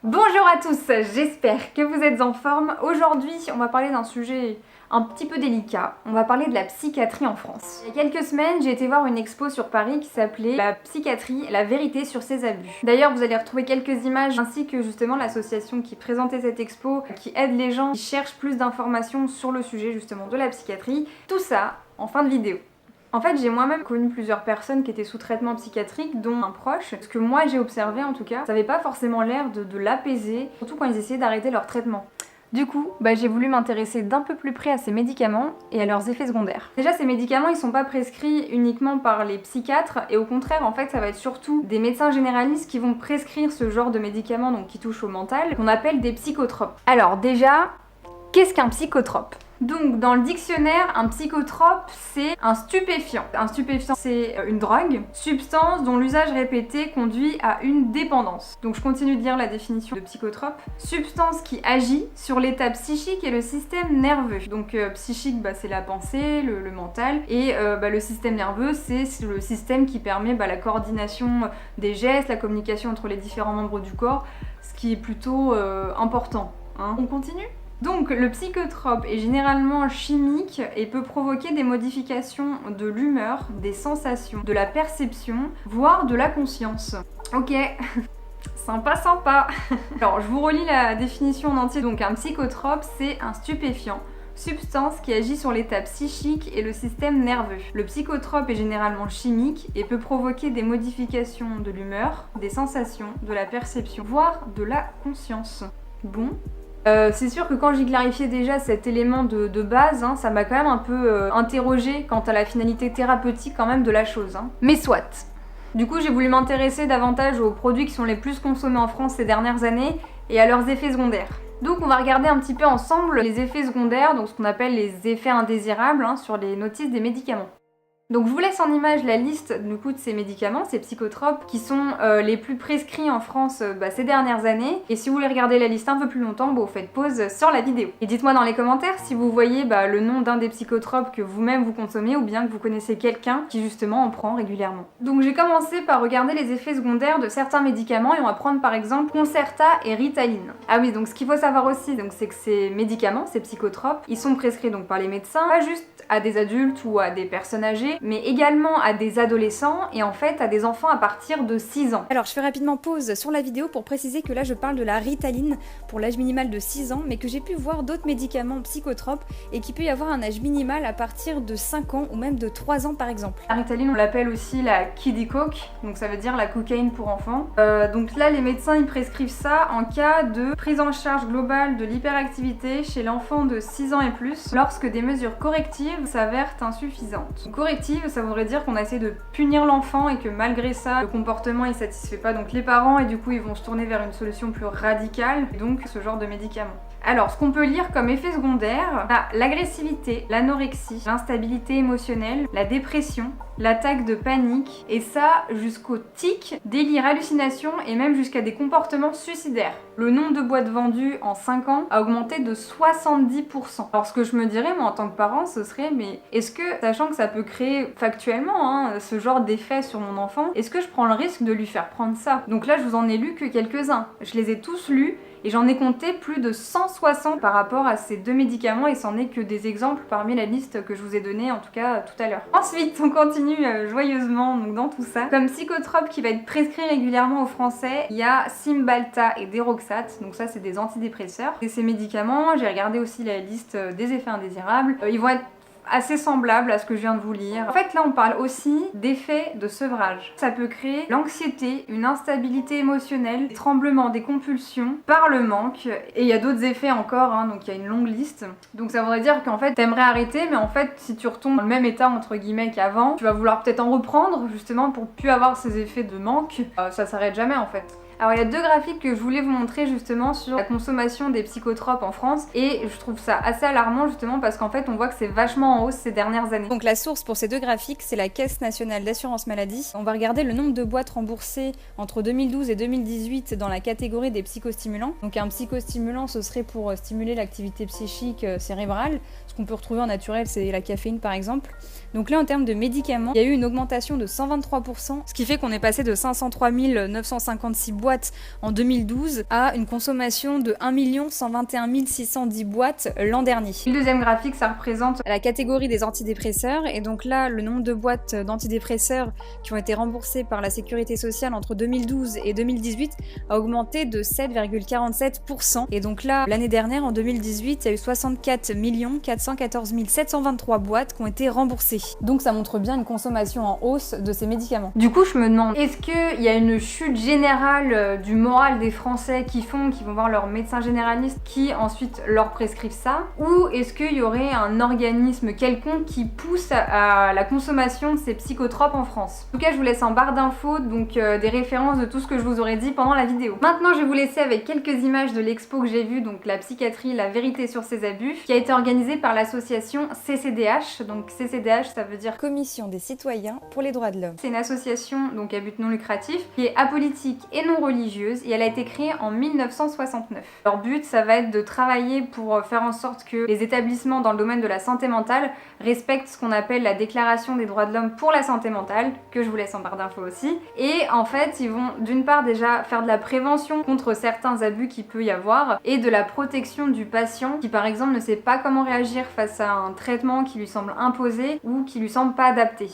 Bonjour à tous, j'espère que vous êtes en forme. Aujourd'hui, on va parler d'un sujet un petit peu délicat. On va parler de la psychiatrie en France. Il y a quelques semaines, j'ai été voir une expo sur Paris qui s'appelait La psychiatrie, la vérité sur ses abus. D'ailleurs, vous allez retrouver quelques images ainsi que justement l'association qui présentait cette expo, qui aide les gens qui cherchent plus d'informations sur le sujet justement de la psychiatrie. Tout ça en fin de vidéo. En fait, j'ai moi-même connu plusieurs personnes qui étaient sous traitement psychiatrique, dont un proche. Ce que moi j'ai observé en tout cas, ça n'avait pas forcément l'air de l'apaiser, surtout quand ils essayaient d'arrêter leur traitement. Du coup, j'ai voulu m'intéresser d'un peu plus près à ces médicaments et à leurs effets secondaires. Déjà, ces médicaments, ils sont pas prescrits uniquement par les psychiatres, et au contraire, en fait, ça va être surtout des médecins généralistes qui vont prescrire ce genre de médicaments, donc qui touchent au mental, qu'on appelle des psychotropes. Alors déjà, qu'est-ce qu'un psychotrope ? Donc dans le dictionnaire, un psychotrope c'est un stupéfiant. Un stupéfiant c'est une drogue, substance dont l'usage répété conduit à une dépendance. Donc je continue de lire la définition de psychotrope. Substance qui agit sur l'état psychique et le système nerveux. Donc psychique c'est la pensée, le mental, et le système nerveux c'est le système qui permet la coordination des gestes, la communication entre les différents membres du corps, ce qui est plutôt important. On continue ? Donc le psychotrope est généralement chimique et peut provoquer des modifications de l'humeur, des sensations, de la perception, voire de la conscience. Ok, sympa. Alors je vous relis la définition en entier. Donc un psychotrope c'est un stupéfiant, substance qui agit sur l'état psychique et le système nerveux. Le psychotrope est généralement chimique et peut provoquer des modifications de l'humeur, des sensations, de la perception, voire de la conscience. Bon. C'est sûr que quand j'ai clarifié déjà cet élément de base, ça m'a quand même un peu interrogée quant à la finalité thérapeutique quand même de la chose. Mais soit. Du coup, j'ai voulu m'intéresser davantage aux produits qui sont les plus consommés en France ces dernières années et à leurs effets secondaires. Donc on va regarder un petit peu ensemble les effets secondaires, donc ce qu'on appelle les effets indésirables sur les notices des médicaments. Donc je vous laisse en image la liste du coup de ces médicaments, ces psychotropes, qui sont les plus prescrits en France ces dernières années. Et si vous voulez regarder la liste un peu plus longtemps, vous faites pause sur la vidéo. Et dites-moi dans les commentaires si vous voyez le nom d'un des psychotropes que vous-même vous consommez, ou bien que vous connaissez quelqu'un qui justement en prend régulièrement. Donc j'ai commencé par regarder les effets secondaires de certains médicaments, et on va prendre par exemple Concerta et Ritaline. Ah oui, donc ce qu'il faut savoir aussi, c'est que ces médicaments, ces psychotropes, ils sont prescrits donc par les médecins, pas juste à des adultes ou à des personnes âgées, mais également à des adolescents et en fait à des enfants à partir de 6 ans. Alors je fais rapidement pause sur la vidéo pour préciser que là je parle de la Ritaline pour l'âge minimal de 6 ans, mais que j'ai pu voir d'autres médicaments psychotropes et qu'il peut y avoir un âge minimal à partir de 5 ans ou même de 3 ans par exemple. La Ritaline, on l'appelle aussi la kiddie coke, donc ça veut dire la cocaïne pour enfants. Donc là les médecins ils prescrivent ça en cas de prise en charge globale de l'hyperactivité chez l'enfant de 6 ans et plus, lorsque des mesures correctives s'avèrent insuffisantes. Correctives, ça voudrait dire qu'on a essayé de punir l'enfant et que malgré ça, le comportement il satisfait pas donc les parents, et du coup ils vont se tourner vers une solution plus radicale, et donc ce genre de médicaments. Alors, ce qu'on peut lire comme effet secondaire, l'agressivité, l'anorexie, l'instabilité émotionnelle, la dépression, l'attaque de panique, et ça jusqu'au tic, délire, hallucination et même jusqu'à des comportements suicidaires. Le nombre de boîtes vendues en 5 ans a augmenté de 70%. Alors ce que je me dirais moi en tant que parent, ce serait mais est-ce que, sachant que ça peut créer factuellement ce genre d'effet sur mon enfant, est-ce que je prends le risque de lui faire prendre ça? Donc là je vous en ai lu que quelques-uns. Je les ai tous lus. Et j'en ai compté plus de 160 par rapport à ces deux médicaments, et c'en est que des exemples parmi la liste que je vous ai donnée en tout cas tout à l'heure. Ensuite, on continue joyeusement donc dans tout ça. Comme psychotrope qui va être prescrit régulièrement aux Français, il y a Cymbalta et Deroxate, donc ça c'est des antidépresseurs. Et ces médicaments, j'ai regardé aussi la liste des effets indésirables, ils vont être assez semblable à ce que je viens de vous lire. En fait, là, on parle aussi d'effets de sevrage. Ça peut créer l'anxiété, une instabilité émotionnelle, des tremblements, des compulsions par le manque. Et il y a d'autres effets encore, donc il y a une longue liste. Donc ça voudrait dire qu'en fait, t'aimerais arrêter, mais en fait, si tu retombes dans le même état, entre guillemets, qu'avant, tu vas vouloir peut-être en reprendre, justement, pour plus avoir ces effets de manque. Ça s'arrête jamais, en fait. Alors il y a deux graphiques que je voulais vous montrer justement sur la consommation des psychotropes en France, et je trouve ça assez alarmant justement parce qu'en fait on voit que c'est vachement en hausse ces dernières années. Donc la source pour ces deux graphiques, c'est la Caisse nationale d'assurance maladie. On va regarder le nombre de boîtes remboursées entre 2012 et 2018 dans la catégorie des psychostimulants. Donc un psychostimulant, ce serait pour stimuler l'activité psychique cérébrale. Ce qu'on peut retrouver en naturel, c'est la caféine par exemple. Donc là en termes de médicaments, il y a eu une augmentation de 123%, ce qui fait qu'on est passé de 503 956 boîtes boîtes en 2012 à une consommation de 1 121 610 boîtes l'an dernier. Le deuxième graphique, ça représente la catégorie des antidépresseurs, et donc là, le nombre de boîtes d'antidépresseurs qui ont été remboursées par la sécurité sociale entre 2012 et 2018 a augmenté de 7,47%. Et donc là, l'année dernière, en 2018, il y a eu 64 414 723 boîtes qui ont été remboursées. Donc ça montre bien une consommation en hausse de ces médicaments. Du coup, je me demande, est-ce qu'il y a une chute générale du moral des Français qui vont voir leur médecin généraliste qui ensuite leur prescrivent ça, ou est-ce qu'il y aurait un organisme quelconque qui pousse à la consommation de ces psychotropes en France? En tout cas, je vous laisse en barre d'infos donc des références de tout ce que je vous aurais dit pendant la vidéo. Maintenant, je vais vous laisser avec quelques images de l'expo que j'ai vue, donc la psychiatrie, la vérité sur ses abus, qui a été organisée par l'association CCDH. Donc CCDH, ça veut dire Commission des citoyens pour les droits de l'homme. C'est une association donc à but non lucratif qui est apolitique et non religieuse, et elle a été créée en 1969. Leur but, ça va être de travailler pour faire en sorte que les établissements dans le domaine de la santé mentale respectent ce qu'on appelle la Déclaration des droits de l'homme pour la santé mentale, que je vous laisse en barre d'infos aussi. Et en fait, ils vont d'une part déjà faire de la prévention contre certains abus qu'il peut y avoir, et de la protection du patient qui par exemple ne sait pas comment réagir face à un traitement qui lui semble imposé ou qui lui semble pas adapté.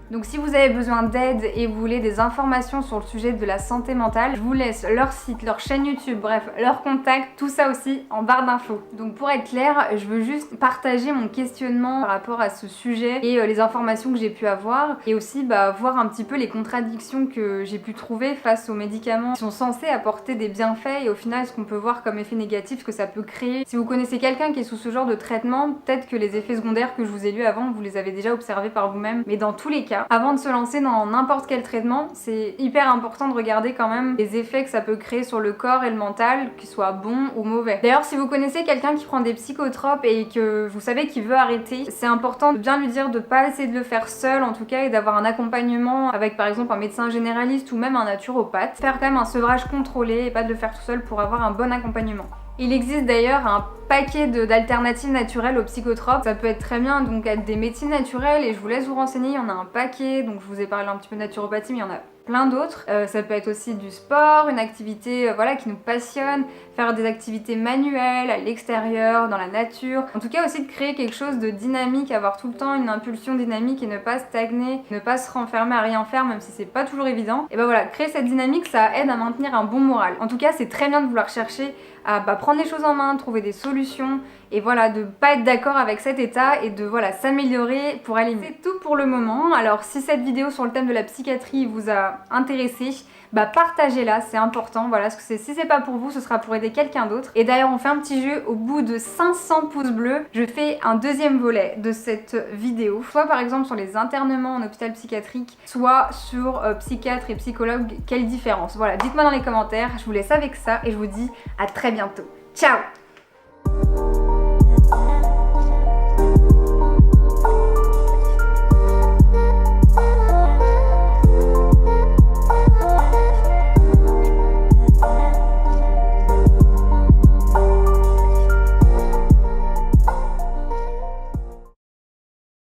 Donc si vous avez besoin d'aide et vous voulez des informations sur le sujet de la santé mentale, je vous laisse leur site, leur chaîne YouTube, bref, leur contact, tout ça aussi en barre d'infos. Donc pour être clair, je veux juste partager mon questionnement par rapport à ce sujet et les informations que j'ai pu avoir, et aussi voir un petit peu les contradictions que j'ai pu trouver face aux médicaments qui sont censés apporter des bienfaits et au final ce qu'on peut voir comme effet négatif que ça peut créer. Si vous connaissez quelqu'un qui est sous ce genre de traitement, peut-être que les effets secondaires que je vous ai lus avant, vous les avez déjà observés par vous-même, mais dans tous les cas, avant de se lancer dans n'importe quel traitement, c'est hyper important de regarder quand même les effets que ça peut créer sur le corps et le mental, qu'ils soient bons ou mauvais. D'ailleurs, si vous connaissez quelqu'un qui prend des psychotropes et que vous savez qu'il veut arrêter, c'est important de bien lui dire de pas essayer de le faire seul en tout cas, et d'avoir un accompagnement avec par exemple un médecin généraliste ou même un naturopathe. Faire quand même un sevrage contrôlé et pas de le faire tout seul pour avoir un bon accompagnement. Il existe d'ailleurs un paquet d'alternatives naturelles aux psychotropes. Ça peut être très bien donc être des médecines naturelles, et je vous laisse vous renseigner, il y en a un paquet. Donc je vous ai parlé un petit peu de naturopathie, mais il y en a plein d'autres. Ça peut être aussi du sport, une activité qui nous passionne, faire des activités manuelles à l'extérieur, dans la nature. En tout cas aussi de créer quelque chose de dynamique, avoir tout le temps une impulsion dynamique et ne pas stagner, ne pas se renfermer à rien faire même si c'est pas toujours évident. Et voilà, créer cette dynamique, ça aide à maintenir un bon moral. En tout cas, c'est très bien de vouloir chercher à prendre les choses en main, trouver des solutions, et voilà, de pas être d'accord avec cet état et de s'améliorer pour aller mieux. C'est tout pour le moment. Alors si cette vidéo sur le thème de la psychiatrie vous a intéressé, partagez-la, c'est important, parce que si c'est pas pour vous, ce sera pour aider quelqu'un d'autre. Et d'ailleurs, on fait un petit jeu, au bout de 500 pouces bleus, je fais un deuxième volet de cette vidéo, soit par exemple sur les internements en hôpital psychiatrique, soit sur psychiatre et psychologue, quelle différence. Voilà, dites-moi dans les commentaires, je vous laisse avec ça et je vous dis à très bientôt. Ciao!